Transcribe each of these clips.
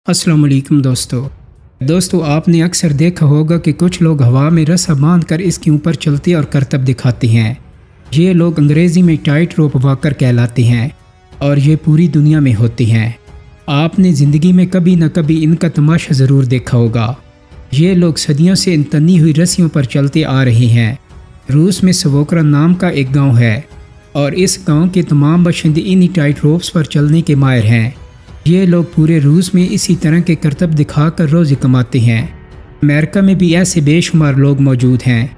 अस्सलाम वालेकुम दोस्तों आपने अक्सर देखा होगा कि कुछ लोग हवा में रस्सा बांध कर इसके ऊपर चलते और करतब दिखाते हैं। ये लोग अंग्रेज़ी में टाइट रोप वॉकर कहलाते हैं और ये पूरी दुनिया में होते हैं। आपने ज़िंदगी में कभी न कभी इनका तमाशा ज़रूर देखा होगा। ये लोग सदियों से इन तनी हुई रस्सियों पर चलते आ रहे हैं। रूस में स्वोकरा नाम का एक गाँव है और इस गाँव के तमाम बाशिंदे इन्हीं टाइट रोप्स पर चलने के माहिर हैं। ये लोग पूरे रूस में इसी तरह के करतब दिखाकर रोज़ी कमाते हैं। अमेरिका में भी ऐसे बेशुमार लोग मौजूद हैं।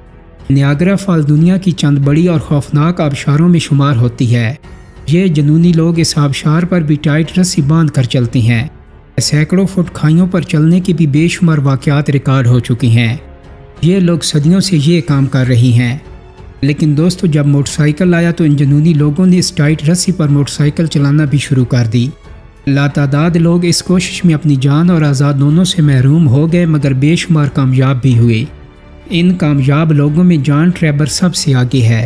नियाग्रा फॉल दुनिया की चंद बड़ी और खौफनाक आबशारों में शुमार होती है। ये जनूनी लोग इस आबशार पर भी टाइट रस्सी बांध कर चलते हैं। सैकड़ों फुट खाइयों पर चलने के भी बेशुमार वाक़यात रिकॉर्ड हो चुके हैं। ये लोग सदियों से ये काम कर रही हैं। लेकिन दोस्तों, जब मोटरसाइकिल आया तो इन जनूनी लोगों ने इस टाइट रस्सी पर मोटरसाइकिल चलाना भी शुरू कर दी। लातादाद लोग इस कोशिश में अपनी जान और आज़ाद दोनों से महरूम हो गए, मगर बेशुमार कामयाब भी हुए। इन कामयाब लोगों में जॉन ट्रेवर सबसे आगे है।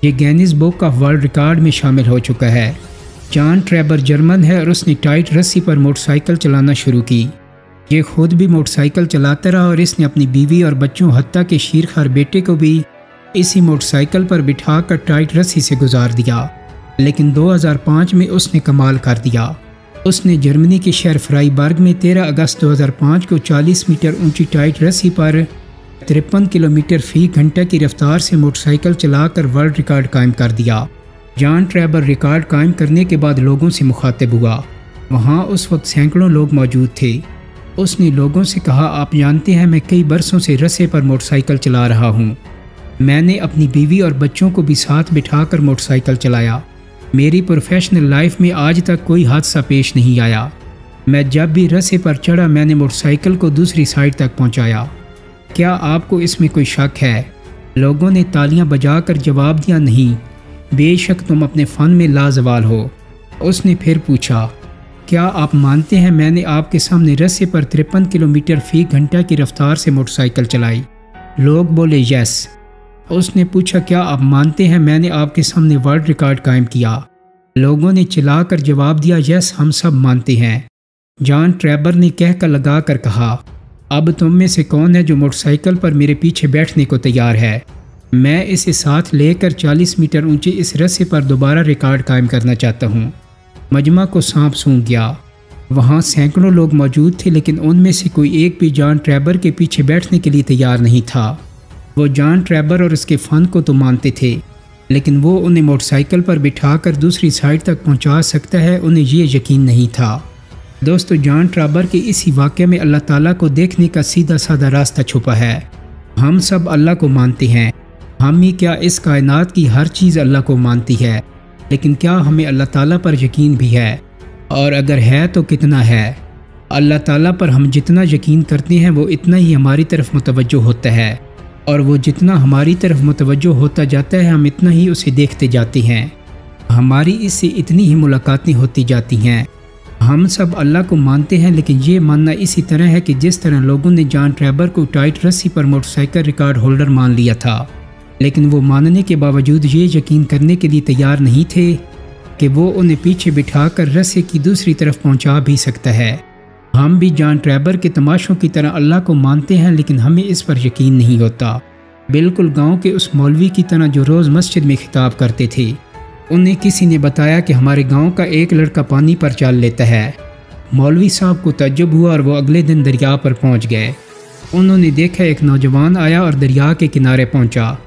ये Guinness book of world record में शामिल हो चुका है। जॉन ट्रेवर जर्मन है और उसने टाइट रस्सी पर मोटरसाइकिल चलाना शुरू की। ये खुद भी मोटरसाइकिल चलाता रहा और इसने अपनी बीवी और बच्चों हत्ता के शीरखार बेटे को भी इसी मोटरसाइकिल पर बिठा कर टाइट रस्सी से गुजार दिया। लेकिन 2005 में उसने कमाल कर दिया। उसने जर्मनी के शहर फ्राइबर्ग में 13 अगस्त 2005 को 40 मीटर ऊंची टाइट रस्सी पर 53 किलोमीटर फी घंटे की रफ्तार से मोटरसाइकिल चलाकर वर्ल्ड रिकॉर्ड कायम कर दिया। जॉन ट्रेवर रिकॉर्ड कायम करने के बाद लोगों से मुखातिब हुआ। वहाँ उस वक्त सैकड़ों लोग मौजूद थे। उसने लोगों से कहा, आप जानते हैं मैं कई बरसों से रस्से पर मोटरसाइकिल चला रहा हूँ। मैंने अपनी बीवी और बच्चों को भी साथ बिठाकर मोटरसाइकिल चलाया। मेरी प्रोफेशनल लाइफ में आज तक कोई हादसा पेश नहीं आया। मैं जब भी रस्से पर चढ़ा मैंने मोटरसाइकिल को दूसरी साइड तक पहुंचाया। क्या आपको इसमें कोई शक है? लोगों ने तालियां बजाकर जवाब दिया, नहीं, बेशक तुम अपने फ़न में लाजवाल हो। उसने फिर पूछा, क्या आप मानते हैं मैंने आपके सामने रस्से पर 53 किलोमीटर फी घंटा की रफ्तार से मोटरसाइकिल चलाई? लोग बोले यस। उसने पूछा, क्या आप मानते हैं मैंने आपके सामने वर्ल्ड रिकॉर्ड कायम किया? लोगों ने चिल्लाकर जवाब दिया, यस, हम सब मानते हैं। जॉन ट्रेवर ने कहकर लगा कर कहा, अब तुम में से कौन है जो मोटरसाइकिल पर मेरे पीछे बैठने को तैयार है? मैं इसे साथ लेकर 40 मीटर ऊंचे इस रस्से पर दोबारा रिकॉर्ड कायम करना चाहता हूँ। मजमा को सांप सूंघ गया। वहाँ सैकड़ों लोग मौजूद थे, लेकिन उनमें से कोई एक भी जॉन ट्रेवर के पीछे बैठने के लिए तैयार नहीं था। वो जॉन ट्रेवर और उसके फ़न को तो मानते थे, लेकिन वो उन्हें मोटरसाइकिल पर बिठाकर दूसरी साइड तक पहुंचा सकता है, उन्हें ये यकीन नहीं था। दोस्तों, जॉन ट्रेवर के इसी वाक़े में अल्लाह ताला को देखने का सीधा साधा रास्ता छुपा है। हम सब अल्लाह को मानते हैं। हम ही क्या, इस कायनात की हर चीज़ अल्लाह को मानती है, लेकिन क्या हमें अल्लाह ताला पर यकीन भी है? और अगर है तो कितना है? अल्लाह ताला पर हम जितना यकीन करते हैं वो इतना ही हमारी तरफ मुतवज्जो होता है, और वो जितना हमारी तरफ मुतवज्जो होता जाता है हम इतना ही उसे देखते जाते हैं। हमारी इससे इतनी ही मुलाकातें होती जाती हैं। हम सब अल्लाह को मानते हैं, लेकिन ये मानना इसी तरह है कि जिस तरह लोगों ने जॉन ट्रेवर को टाइट रस्सी पर मोटरसाइकिल रिकॉर्ड होल्डर मान लिया था, लेकिन वो मानने के बावजूद ये यकीन करने के लिए तैयार नहीं थे कि वो उन्हें पीछे बिठाकर रस्से की दूसरी तरफ पहुँचा भी सकता है। हम भी जॉन ट्रेवर के तमाशों की तरह अल्लाह को मानते हैं, लेकिन हमें इस पर यकीन नहीं होता। बिल्कुल गांव के उस मौलवी की तरह जो रोज़ मस्जिद में खिताब करते थे। उन्हें किसी ने बताया कि हमारे गांव का एक लड़का पानी पर चल लेता है। मौलवी साहब को तज्जुब हुआ और वो अगले दिन दरिया पर पहुंच गए। उन्होंने देखा एक नौजवान आया और दरिया के किनारे पहुंचा।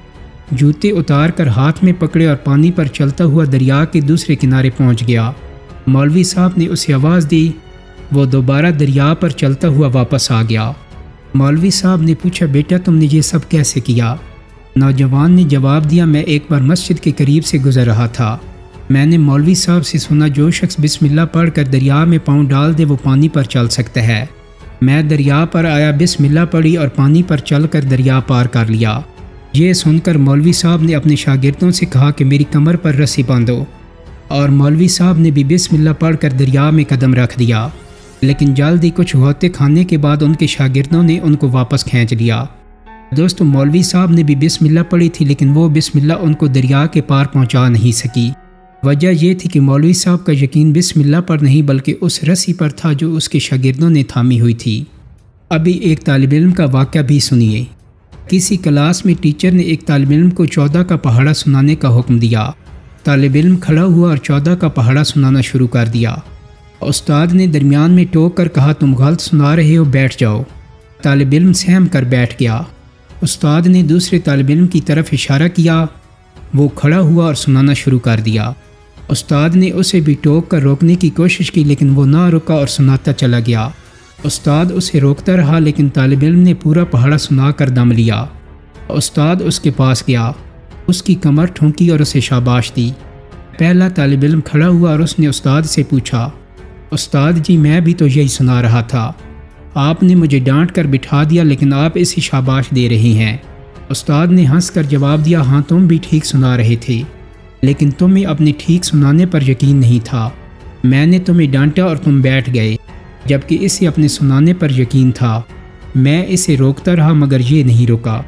जूते उतार कर हाथ में पकड़े और पानी पर चलता हुआ दरिया के दूसरे किनारे पहुँच गया। मौलवी साहब ने उसे आवाज़ दी। वो दोबारा दरिया पर चलता हुआ वापस आ गया। मौलवी साहब ने पूछा, बेटा तुमने ये सब कैसे किया? नौजवान ने जवाब दिया, मैं एक बार मस्जिद के करीब से गुजर रहा था। मैंने मौलवी साहब से सुना, जो शख्स बिस्मिल्लाह पढ़कर दरिया में पाँव डाल दे वो पानी पर चल सकता है। मैं दरिया पर आया, बिस्मिल्लाह पढ़ी और पानी पर चल कर दरिया पार कर लिया। ये सुनकर मौलवी साहब ने अपने शागिर्दों से कहा कि मेरी कमर पर रस्सी बांधो, और मौलवी साहब ने भी बिस्मिल्लाह पढ़कर दरिया में कदम रख दिया। लेकिन जल्द ही कुछ होते खाने के बाद उनके शागिर्दों ने उनको वापस खींच लिया। दोस्तों, मौलवी साहब ने भी बिस्मिल्लाह पढ़ी थी, लेकिन वो बिस्मिल्लाह उनको दरिया के पार पहुंचा नहीं सकी। وجہ یہ تھی کہ مولوی صاحب کا یقین بسم اللہ پر نہیں بلکہ اس رسی پر تھا جو اس کے شاگردوں نے تھامی ہوئی تھی۔ ابھی ایک طالب علم کا واقعہ بھی سنیے۔ کسی کلاس میں ٹیچر نے ایک طالب علم کو 14 کا پہاڑا سنانے کا حکم دیا۔ طالب علم کھڑا ہوا اور 14 کا پہاڑا سنانا شروع کر دیا۔ استاد نے درمیان میں ٹوک کر کہا تم غلط سنا رہے ہو، بیٹھ جاؤ۔ طالب علم سہم کر بیٹھ گیا۔ استاد نے دوسرے طالب علم کی طرف اشارہ کیا، وہ کھڑا ہوا اور سنانا شروع کر دیا۔ استاد نے اسے بھی ٹوک کر روکنے کی کوشش کی لیکن وہ نہ رکا اور سناتا چلا گیا۔ استاد اسے روکتا رہا لیکن طالب علم نے پورا پہاڑا سنا کر دم لیا۔ استاد اس کے پاس گیا، اس کی کمر ٹھونکی اور اسے شاباش دی۔ پہلا طالب علم کھڑا ہوا اور اس نے استاد سے پوچھا، استاد جی میں بھی تو یہی سنا رہا تھا، آپ نے مجھے ڈانٹ کر بٹھا دیا لیکن آپ اسے شاباش دے رہے ہیں۔ استاد نے ہنس کر جواب دیا، ہاں تم بھی ٹھیک سنا رہے تھے لیکن تمہیں اپنے ٹھیک سنانے پر یقین نہیں تھا۔ میں نے تمہیں ڈانٹا اور تم بیٹھ گئے جبکہ اسے اپنے سنانے پر یقین تھا۔ میں اسے روکتا رہا مگر یہ نہیں رکا۔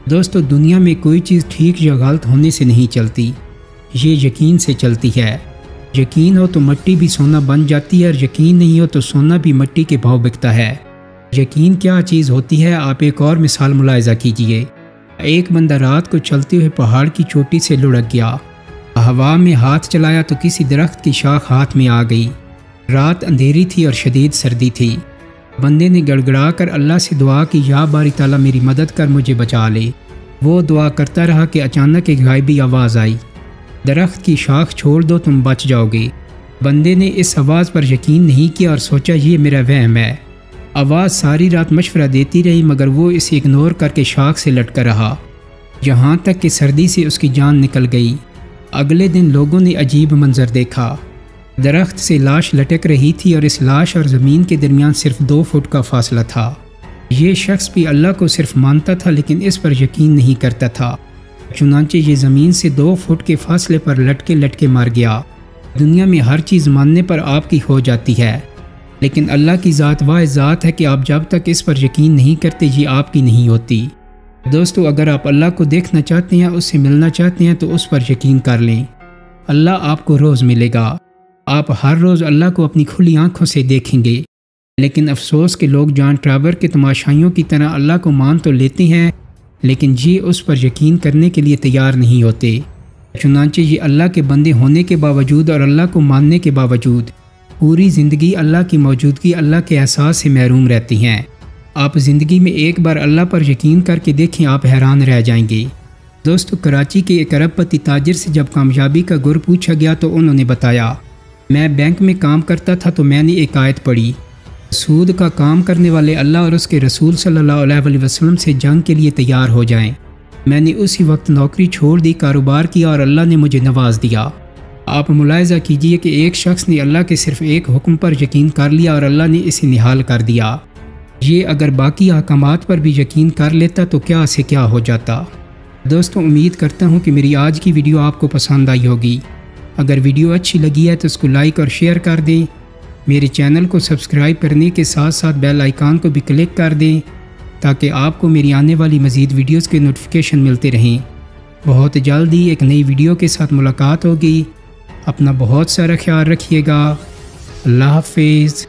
دوستو دنیا میں کوئی چیز ٹھیک یا غلط ہونے سے نہیں چلتی، یہ یقین سے چلتی ہے۔ یقین ہو تو مٹی بھی سونا بن جاتی ہے اور یقین نہیں ہو تو سونا بھی مٹی کے بھاؤ بکتا ہے۔ یقین کیا چیز ہوتی ہے، آپ ایک اور مثال ملاحظہ کیجئے۔ ایک بندہ رات کو چلتے ہوئے پہاڑ کی چوٹی سے لڑک گیا، ہوا میں ہاتھ چلایا تو کسی درخت کی شاخ ہاتھ میں آ گئی۔ رات اندھیری تھی اور شدید سردی تھی۔ بندے نے گڑ گڑا کر اللہ سے دعا کی، یا باری تعالیٰ میری مدد کر، مجھے بچا لے۔ وہ دعا کرتا رہا کہ اچانک ایک غائبی آواز آئی، درخت کی شاخ چھوڑ دو تم بچ جاؤ گے۔ بندے نے اس آواز پر یقین نہیں کیا اور سوچا یہ میرا وہم ہے۔ آواز ساری رات مشورہ دیتی رہی مگر وہ اسے اگنور کر کے شاخ سے لٹکا رہا یہاں تک کہ سردی سے اس کی جان نکل گئی۔ اگلے دن لوگوں نے عجیب منظر دیکھا، درخت سے لاش لٹک رہی تھی اور اس لاش اور زمین کے درمیان صرف 2 فٹ کا فاصلہ تھا۔ یہ شخص بھی اللہ کو صرف مانتا تھا لیکن اس پر یقین نہیں کرتا تھا، چنانچہ یہ زمین سے 2 فٹ کے فاصلے پر لٹکے لٹکے مر گیا۔ دنیا میں ہر چیز ماننے پر آپ کی ہو جاتی ہے لیکن اللہ کی ذات واحد ذات ہے کہ آپ جب تک اس پر یقین نہیں کرتے یہ آپ کی نہیں ہوتی۔ دوستو اگر آپ اللہ کو دیکھنا چاہتے ہیں، اس سے ملنا چاہتے ہیں تو اس پر یقین کر لیں، اللہ آپ کو روز ملے گا۔ آپ ہر روز اللہ کو اپنی کھلی آنکھوں سے دیکھیں گے، لیکن افسوس کہ لوگ جان ٹراور کے تماشائیوں کی طرح اللہ کو مان تو لیتے ہیں لیکن یہ اس پر یقین کرنے کے لیے تیار نہیں ہوتے۔ چنانچہ یہ اللہ کے بندے ہونے کے باوجود اور اللہ کو ماننے کے باوجود پوری زندگی اللہ کی موجودگی، اللہ کے احساس سے محروم رہتی ہیں۔ آپ زندگی میں ایک بار اللہ پر یقین کر کے دیکھیں، آپ حیران رہ جائیں گے۔ دوستو کراچی کے ایک ارب پتی تاجر سے جب کامیابی کا گر پوچھا گیا تو انہوں نے بتایا، میں بینک میں کام کرتا تھا تو میں نے ایک آیت پڑھی، سود کا کام کرنے والے اللہ اور اس کے رسول صلی اللہ علیہ وسلم سے جنگ کے لیے تیار ہو جائیں۔ میں نے اسی وقت نوکری چھوڑ دی، کاروبار کیا اور اللہ نے مجھے نواز دیا۔ آپ ملاحظہ کیجئے کہ ایک شخص نے اللہ کے صرف ایک حکم پر یقین کر لیا اور اللہ نے اسے نہال کر دیا۔ یہ اگر باقی احکامات پر بھی یقین کر لیتا تو کیا سے کیا ہو جاتا۔ دوستوں امید کرتا ہوں کہ میری آج کی ویڈیو آپ کو پسند آئی ہوگی۔ اگر ویڈیو اچھی لگی ہے تو اس کو لائک اور شیئر کر دیں، میرے چینل کو سبسکرائب کرنے کے ساتھ ساتھ بیل آئیکن کو بھی کلک کر دیں تاکہ آپ کو میری آنے والی مزید ویڈیوز کے نوٹیفیکیشن ملتے رہیں۔ بہت جلدی ایک نئی ویڈیو کے ساتھ ملاقات ہوگی۔ اپنا بہت سارا خیال رکھیے گا۔ اللہ حافظ۔